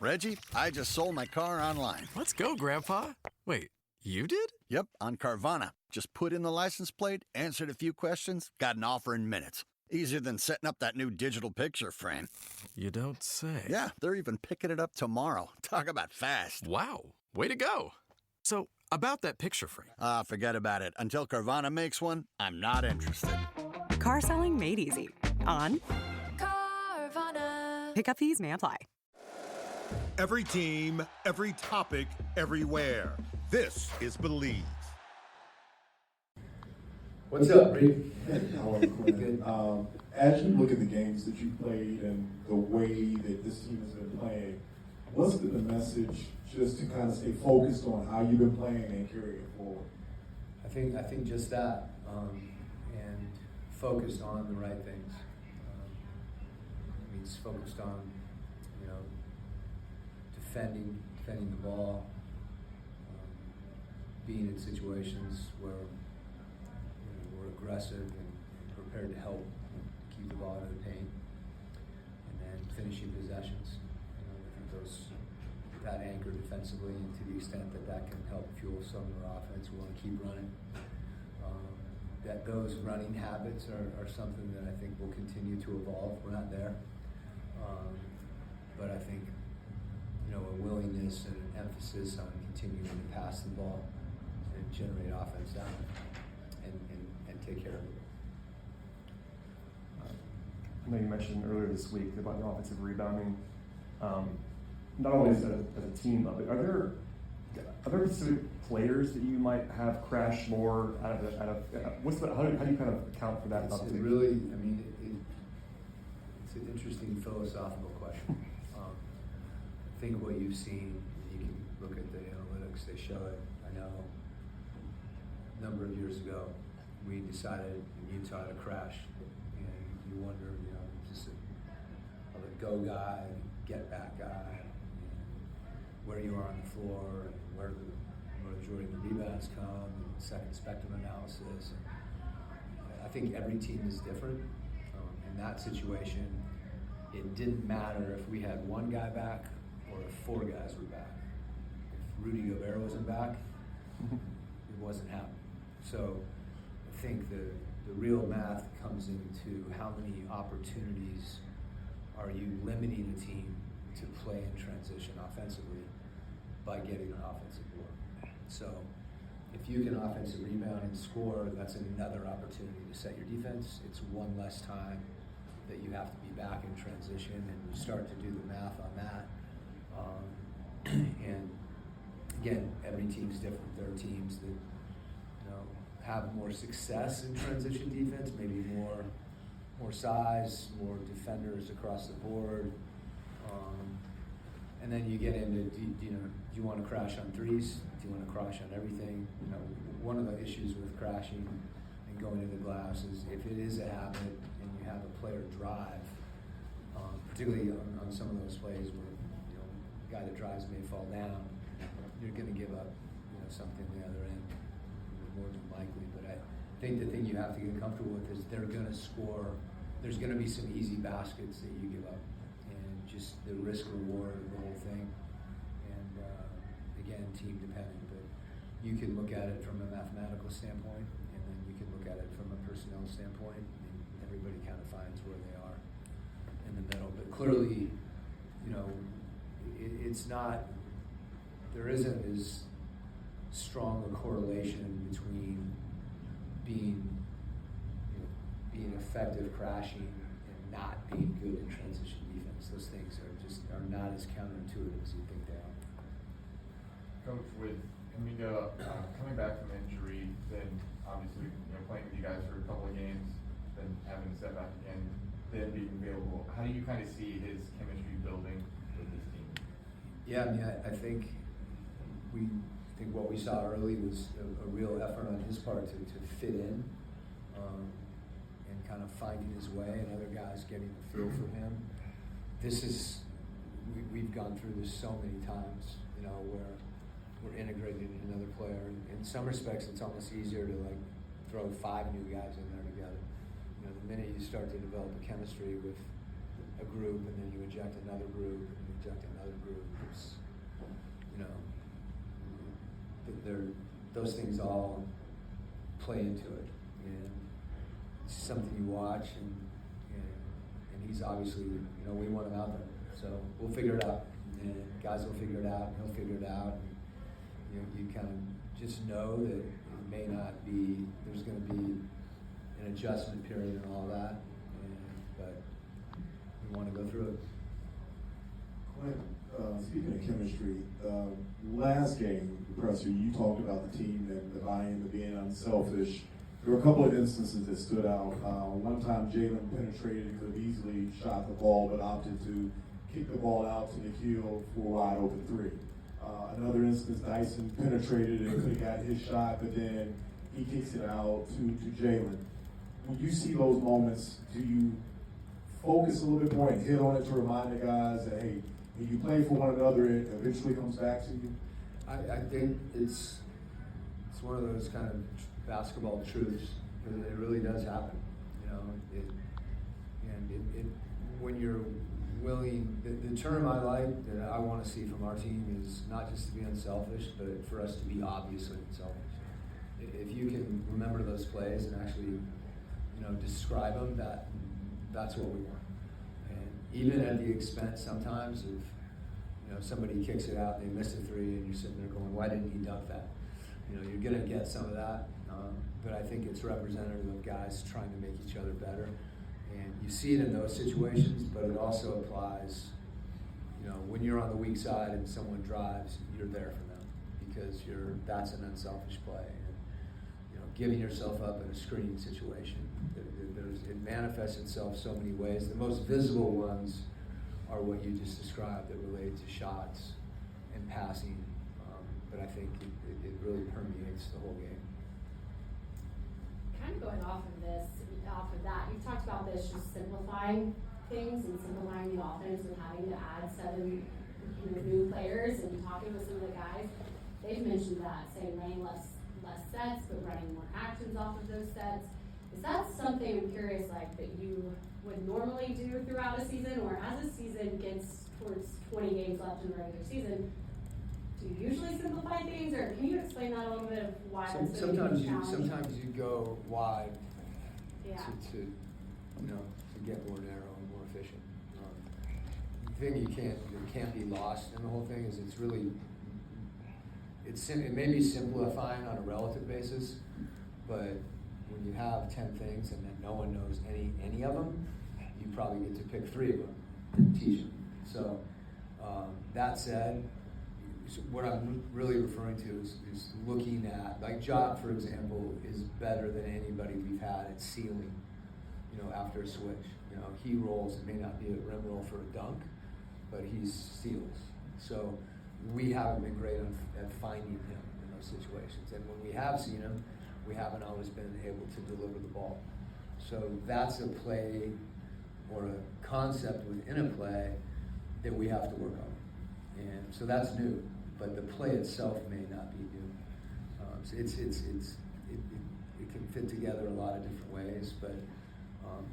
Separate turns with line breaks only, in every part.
Reggie, I just sold my car online.
Let's go, Grandpa. Wait, you did?
Yep, on Carvana. Just put in the license plate, answered a few questions, got an offer in minutes. Easier than setting up that new digital picture frame.
You don't say.
Yeah, they're even picking it up tomorrow. Talk about fast.
Wow, way to go. So, about that picture frame.
Forget about it. Until Carvana makes one, I'm not interested.
Car selling made easy. On
Carvana.
pickup fees may apply.
Every team, every topic, everywhere. This is Believe.
What's up, Reed?
How are you, Quinn? As you look at the games that you played and the way that this team has been playing, what's been the message just to kind of stay focused on how you've been playing and carry it forward?
I think just that, and focused on the right things. Means focused on, defending the ball, being in situations where we're aggressive and prepared to help keep the ball out of the paint, and then finishing possessions. I think that anchor defensively, and to the extent that can help fuel some of our offense, we want to keep running. That those running habits are something that I think will continue to evolve. We're not there, but I think a willingness and an emphasis on continuing to pass the ball and generate offense down and take care of it.
I know you mentioned earlier this week about the offensive rebounding. Not only as a team, but are there specific players that you might have crash more out of how do you kind of account for that?
It's an interesting philosophical question. I think what you've seen, you can look at the analytics, they show it. I know a number of years ago, we decided in Utah to crash, and you wonder, just a go guy, get back guy, where you are on the floor, and where the majority of the rebounds come, and second spectrum analysis. I think every team is different. In that situation, it didn't matter if we had one guy back or if four guys were back. If Rudy Gobert wasn't back, it wasn't happening. So I think the real math comes into how many opportunities are you limiting a team to play in transition offensively by getting an offensive board. So if you can offensive rebound and score, that's another opportunity to set your defense. It's one less time that you have to be back in transition, and you start to do the math on that. And again, every team's different. There are teams that have more success in transition defense, maybe more size, more defenders across the board. And then you get into, do you want to crash on threes? Do you want to crash on everything? One of the issues with crashing and going to the glass is if it is a habit and you have a player drive, particularly on some of those plays where the guy that drives may fall down, you're going to give up something on the other end, more than likely. But I think the thing you have to get comfortable with is they're going to score. There's going to be some easy baskets that you give up, and just the risk reward of the whole thing. And again, team dependent, but you can look at it from a mathematical standpoint, and then you can look at it from a personnel standpoint, and everybody kind of finds where they are in the middle. But clearly, it's not. There isn't as strong a correlation between being effective crashing and not being good in transition defense. Those things are not as counterintuitive as you think they are.
Coach, with Amiga coming back from injury, then obviously playing with you guys for a couple of games, then having to step back again, then being available. How do you kind of see his chemistry building with this team?
Yeah, I think what we saw early was a real effort on his part to fit in and kind of finding his way, and other guys getting a feel for him. We've gone through this so many times, where we're integrated in another player. In some respects, it's almost easier to throw 5 new guys in there together. The minute you start to develop a chemistry with a group, and then you inject another group, and you inject another group. It's, you know, those things all play into it, and it's something you watch, and he's obviously, you know, we want him out there, so we'll figure it out, and guys will figure it out, and he'll figure it out, and, you know, you kind of just know that it may not be, there's going to be an adjustment period and all that, but we want to go through it.
Quinn, speaking of chemistry, last game, Presser, you talked about the team and the buy-in, the being unselfish. There were a couple of instances that stood out. One time Jalen penetrated and could have easily shot the ball, but opted to kick the ball out to Nikhil for a wide open three. Another instance, Dyson penetrated and could have got his shot, but then he kicks it out to Jalen. When you see those moments, do you focus a little bit more and hit on it to remind the guys that, hey, when you play for one another, it eventually comes back to you?
I think it's one of those kind of basketball truths, because it really does happen, you know. When you're willing, the term I like that I want to see from our team is not just to be unselfish, but for us to be obviously unselfish. If you can remember those plays and actually, you know, describe them, that's what we want. And even at the expense sometimes of, you know, somebody kicks it out, they miss a three, and you're sitting there going, why didn't he dunk that? You know, you're going to get some of that, but I think it's representative of guys trying to make each other better. And you see it in those situations, but it also applies, you know, when you're on the weak side and someone drives, you're there for them because that's an unselfish play. And, you know, giving yourself up in a screening situation, it manifests itself so many ways. The most visible ones are what you just described that relate to shots and passing, but I think it really permeates the whole game.
Kind of going off of that, you've talked about this, just simplifying things and simplifying the offense and having to add 7 new players, and talking with some of the guys, they've mentioned that, saying running less sets, but running more actions off of those sets. Is that something, I'm curious, like, that you would normally do throughout a season, or as a season gets towards 20 games left in the regular season, do you usually simplify things, or can you explain that a little bit of why that's so challenging?
Sometimes you go wide,
yeah,
to you know, to get more narrow and more efficient. The thing that can't be lost in the whole thing is it may be simplifying on a relative basis, but when you have 10 things and then no one knows any of them, you probably get to pick 3 of them and teach them. So that said, what I'm really referring to is looking at, like Jock, for example, is better than anybody we've had at sealing, you know, after a switch. You know, he rolls, it may not be a rim roll for a dunk, but he steals. So we haven't been great at finding him in those situations. And when we have seen him, we haven't always been able to deliver the ball. So that's a play or a concept within a play that we have to work on. And so that's new, but the play itself may not be new. So it can fit together a lot of different ways, but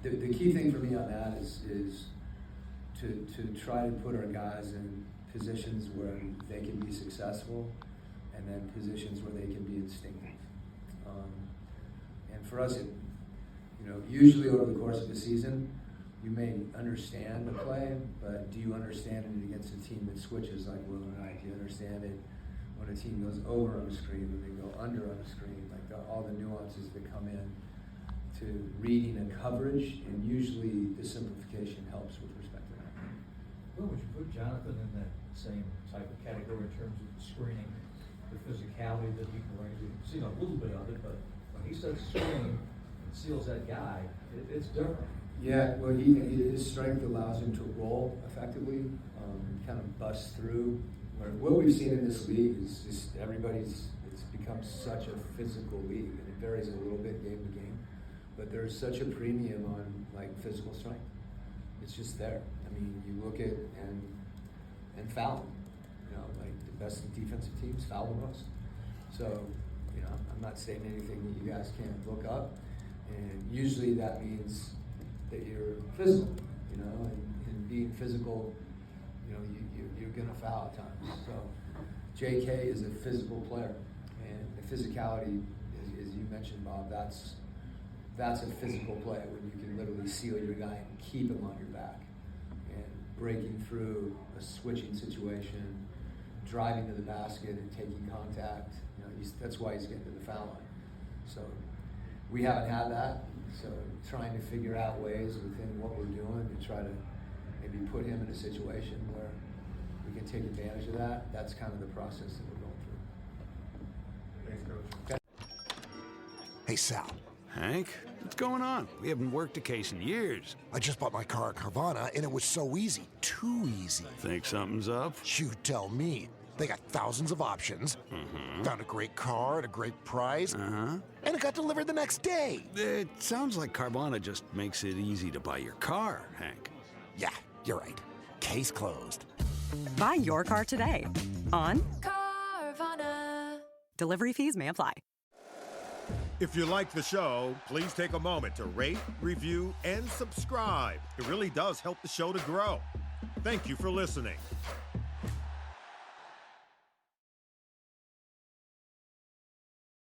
the key thing for me on that is to try to put our guys in positions where they can be successful, and then positions where they can be instinctive. And for us, you know, usually over the course of the season, you may understand the play, but do you understand it against a team that switches like Will and I? Do you understand it when a team goes over on a screen and they go under on a screen? Like all the nuances that come in to reading a coverage, and usually the simplification helps with respect to that.
Well, would you put Jonathan in that same type of category in terms of the screening, the physicality that he brings? We've seen a little bit of it, but when he sets a screen and seals that guy, it's different.
Yeah, well, his strength allows him to roll effectively, kind of bust through. What we've seen in this league is just it's become such a physical league, and it varies a little bit game to game, but there's such a premium on like physical strength. It's just there. I mean, you look at and foul. You know, like the best defensive teams foul the most. So, you know, I'm not saying anything that you guys can't look up, and usually that means that you're physical, you know, and being physical, you know, going to foul at times. So JK is a physical player, and the physicality, as you mentioned, Bob, that's a physical play when you can literally seal your guy and keep him on your back. And breaking through a switching situation, driving to the basket and taking contact, that's why he's getting to the foul line. So we haven't had that, so trying to figure out ways within what we're doing to try to maybe put him in a situation where we can take advantage of that. That's kind of the process that we're going through.
Thanks, Coach.
Okay.
Hey, Sal.
Hank, what's going on? We haven't worked a case in years.
I just bought my car at Carvana, and it was so easy. Too easy.
Think something's up?
You tell me. They got thousands of options. Found a great car at a great price. And it got delivered the next day.
It sounds like Carvana just makes it easy to buy your car, Hank.
Yeah, you're right. Case closed.
Buy your car today on
Carvana.
Delivery fees may apply.
If you like the show, please take a moment to rate, review, and subscribe. It really does help the show to grow. Thank you for listening.